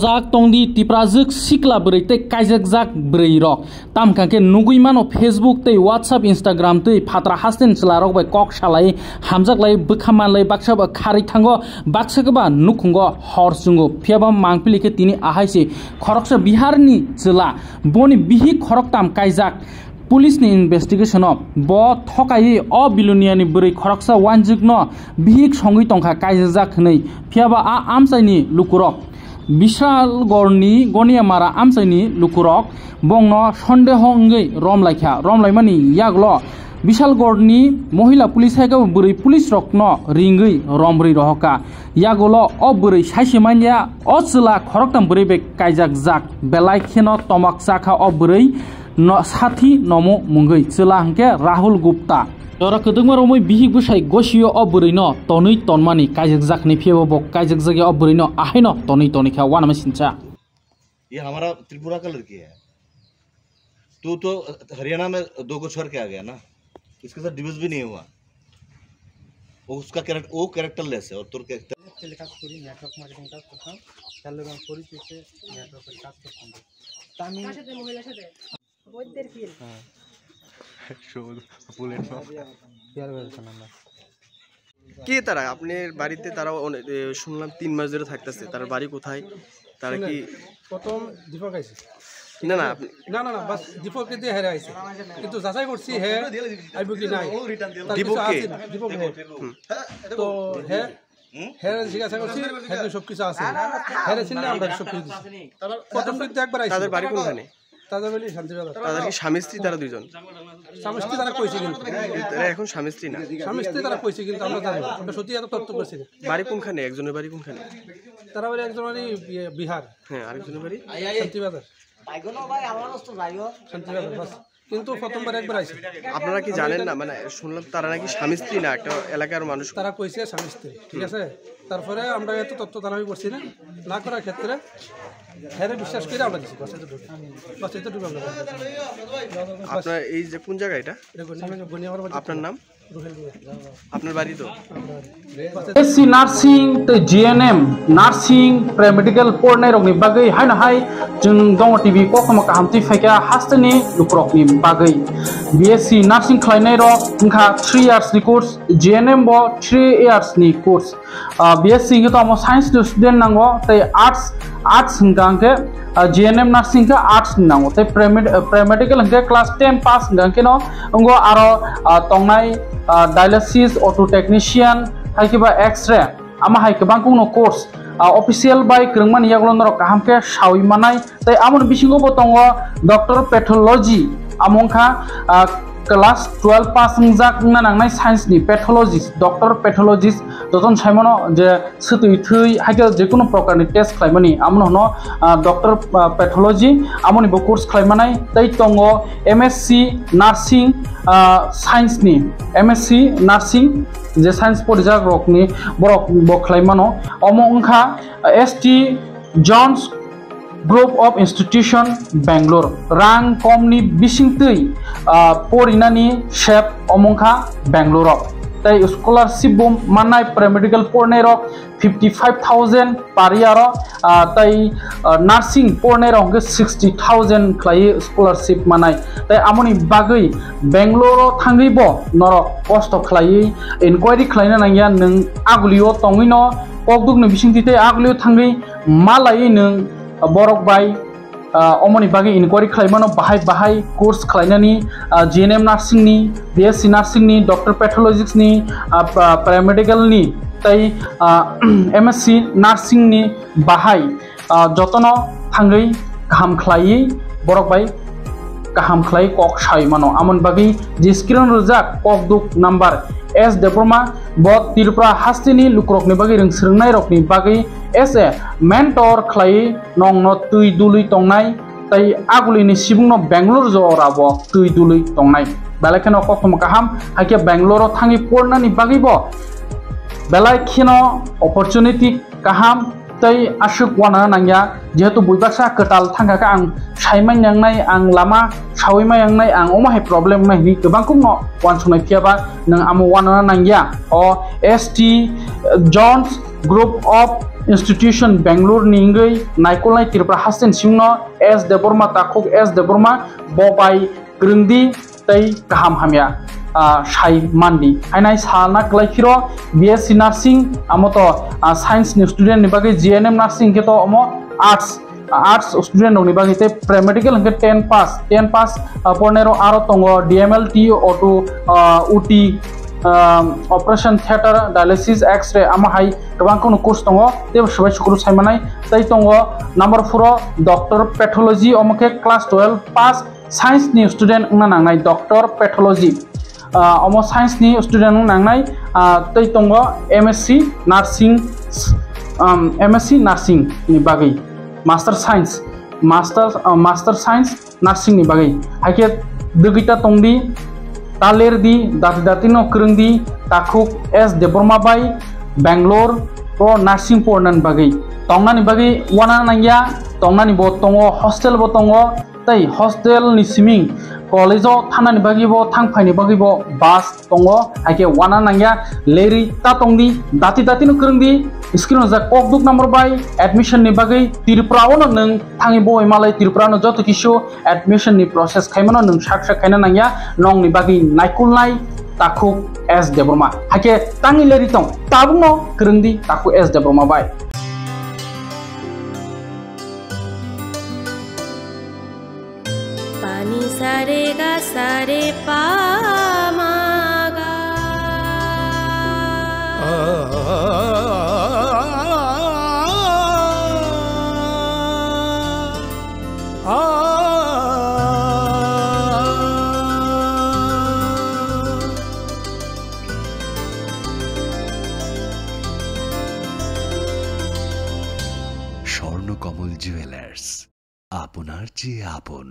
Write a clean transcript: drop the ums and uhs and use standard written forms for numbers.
Zak tongdi tiprazuk sikla beri te kaijak zak beri rok. Tam kanke nugui mano Facebook te WhatsApp Instagram te patra hasten selarok bai kok salai hamjak lai bukhaman lai baksa ba khari thango baksa ke ba nukungo hor sungo phiaba mangpili ke tini ahaise khoroksa Biharni jela boni bihi khorok tam kaijak Police ni investigation of bo thokai o biluniani beri khoroksa wanjugno bihik songi tongkha kaijak nei phiaba a amsaini lukurok বিশাল গড়নি গনিয়ামারা আমসাইনি লুকুরক বংন সন্দেহ অঙ্গৈ রমলাইমানি ইয়াগল বিশাল গড়নি মহিলা police হাইগা বুरै police রকন রিঙ্গৈ রমব্रै রহকা ইয়াগল অ বুरै সাইসেমানিয়া অচলা খরকতাম বুरै বে কাইজাক জাক বেলাইखेন তমাক জাখা অ बुरै साथी नमो मुंगै चला हंके Rahul Gupta Dora kedengma romoi bihik busai gosio oburai no tonui tonmani kaijak jakni phiebo bok kaijak jage oburai no ahai no tonui kha wana masincha ये हमारा त्रिपुरा का लड़की है तू तो हरियाणा में 2 को छोड़ के आ गया ना इसके साथ डिवोर्स भी नहीं हुआ उसका कैरेक्टर वो कैरेक्टर लेस है और तुर कैरेक्टर नेटवर्क मार्केटिंग का करता चार लोगों परिचय से नेटवर्क पर काम करता हूं तामिल साथे महिला साथे বৈদ্যের ফিল হ্যাঁ কি তারা আপনার বাড়িতে তারা শুনলাম 3 মাস ধরে থাকতেছে তার বাড়ি কোথায় তারা কি প্রথম দীপক আইছে না না না না না বাস দীপককে দিয়ে হেরে আইছে কিন্তু যাচাই করছি হে আইবো কি নাই দীপক তো হে হেরে জিজ্ঞাসা করছি হেরে সব কিছু আছে হেরে চিনলে আমরা সব কিছু দিছি প্রথম দিন একবার আইছে তাদের বাড়ি কোনখানে তাদের বাড়ি শান্তিবাজার তাদের কি স্বামী স্ত্রী তারা দুইজন স্বামী স্ত্রী তারা কইছে কিন্তু তারা এখন স্বামী স্ত্রী না স্বামী স্ত্রী তারা কইছে কিন্তু আমরা জানি আমরা সত্যি এত তথ্য করছি বাড়ি কোনখানে একজনের বাড়ি কোনখানে তারা বাড়ি একজনের বিহার হ্যাঁ আরেকজনের বাড়ি শান্তিবাজার ভাই আমার তো যাইও শান্তিবাজার বাস কিন্তু প্রথমবার একবার আইছে আপনারা কি জানেন না মানে শুনলাম তারা নাকি স্বামী স্ত্রী না একটা এলাকার মানুষ তারা কইছে স্বামী স্ত্রী ঠিক আছে তারপরে আমরা এত তথ্য দাবি করছি না করার ক্ষেত্রে হেরে বিশ্বাস করে আমরা দিছি বাস এটা ঢুকে আমরা আপনার এই যে কোন জায়গা এটা আপনার নাম আপনার বাড়ি তো এসসি নার্সিং তে জিএনএম নার্সিং প্যারামেডিকেল পড়নাই রকনি বাগै हायना हाय जों दङ टिभि कखमा काहामति फायका हास्तनि लुक्रकनि बागै बीएससी नार्सिं खालायनाय रक उनखा 3 इयार्स नि कोर्स जिएनएम बो 3 इयार्स नि कोर्स बीएससी के तो साइंस स्टूडेंट नांगो ते आर्ट्स हंगांके जिएनएम नार्सिंग के आर्ट्स नांगो ते प्यारामेडिकल हंगे क्लास 10 पास हंगांके न अंगो आरो तंगनाय डायलिसिस ऑटो टेक्नीशियन हाइकेबा एक्सरे आमा हाइकेबा कुनो कोर्स ऑफिशियल बाय क्रंगमान यागलनर काहामके सावि मानाय तै आमन बिसिंगो बतंगो डॉक्टर पैथोलॉजी आमंखा क्लास 12 पास जाक नांनाय साइंस नि पैथोलॉजिस्ट डॉक्टर पैथोलॉजिस्ट जतन साइमनो जे सतुइ थै हाइके जेकुनो प्रकारनि टेस्ट खालामनि आमन हनो डॉक्टर पैथोलॉजी आमनि बो कोर्स खालामनाय तै तंगो एमएससी नार्सिंग साइंस नि एमएससी नार्सिंग जे साइंस पढ़िजाक रकनि बरक बो खालामनो अमंखा St John's group of institution Bangalore रां कमनि बिसिंतै परिनानि शेप अमंखा बेंगलोर तै स्कॉलरशिप बम माननाय पैरामेडिकल पढ़नाय रक 55,000 पर ईयर तै नार्सिंग पढ़नाय रक 60,000 खलाय स्कॉलरशिप माननाय तै आमनि बागै बेंगलोर थांगैबो नर कष्ट खलाय इनक्वायरी खलायना नांगिया नों आगुलियो तंगैनो पगदुगनो बिसिंतितै आगुलियो थांगै मालायै नों बरक बाय अमनि बागै इनक्वायरी खालामनो बाहाय कोर्स खालायनानि जिएनएम नार्सिंग नि बीएससी नार्सिंग नि डॉक्टर पैथोलॉजिस्ट नि पैरामेडिकल नि तै एमएससी नार्सिंग नि बाहाय जतन थांगै गाहाम खालायै बरक बाय गाहाम खालाय कक सायमानो आमन बागै जे स्क्रिन रजाक कक दुक नम्बर एस डेप्रमा बत त्रिपुरा हास्तिनि लुक्रकनि बागै रोंसोंनाय रकनि बागै एस ए मेंटर खलाय नंग न तुइ दुलै तंनाय तै आगुलिनि सिबुंनो बेंगलोर जराबो तुइ दुलै तंनाय बेलाखेनो कखम काहाम हाके बेंगलोर थांगि पढ़नानि बागैबो बेलाखेनो अपॉर्चुनिटी काहाम तै आशुक वाना नांगिया जेहेतु बुइबासा कटाल थांगाका आं साइमाय यांनाय आं लामा सावैमा यांनाय आं अमाहाय प्रॉब्लेम नाहि गोबांखौ न वानसनाय फियाबा नों आमो वाना नांगिया अ St John's Group of Institution Bangalore Ningai Naikolai Tripura Hasten Singno S Deborma Takuk S Deborma Bobai Grindi Tei Kaham Hamya Shai Mandi Ainai Salna Klaikiro BSc Nursing Amoto Science ni student ni bagai GNM Nursing keto omo Arts student ni bagai te pre-medical hingga 10 pass pornero aro tongo DMLT auto UT Operation Theater Dialysis X-ray amahai kabang kono course tongo te sabai sukuru saimanai tai tongo number 4 Doctor Pathology omake class 12 pass Science ni student ngna nangnai Doctor Pathology omo Science ni student nangnai tai tongo MSc Nursing ni bagai Master Science Nursing ni bagai hake dugita tongdi Taler di dati-datino kereng di Takuk S Deborma Bai Bangalore pro nursing pornan bagai tongna ni bagai wana nangya tongna ni botongo hostel botongo tai hostel ni siming college thana ni bagi bo thangphai ni bagi bo bus tongo hake wana nangya leri ta tongdi dati-datino kereng di screen ja kokduk number bai admission ni bagai Tripura ono nang thangi bo malai Tripura no joto kisho admission ni process khaimano nang shak khaina nangya nong ni bagai naikulnai Takuk S Deborma hake tangi leri tong tabungo kereng di Takuk S Deborma bai Pani sare ga sare pa ma ga Swarnakamal jewellers আপনার চেয়ে আপন।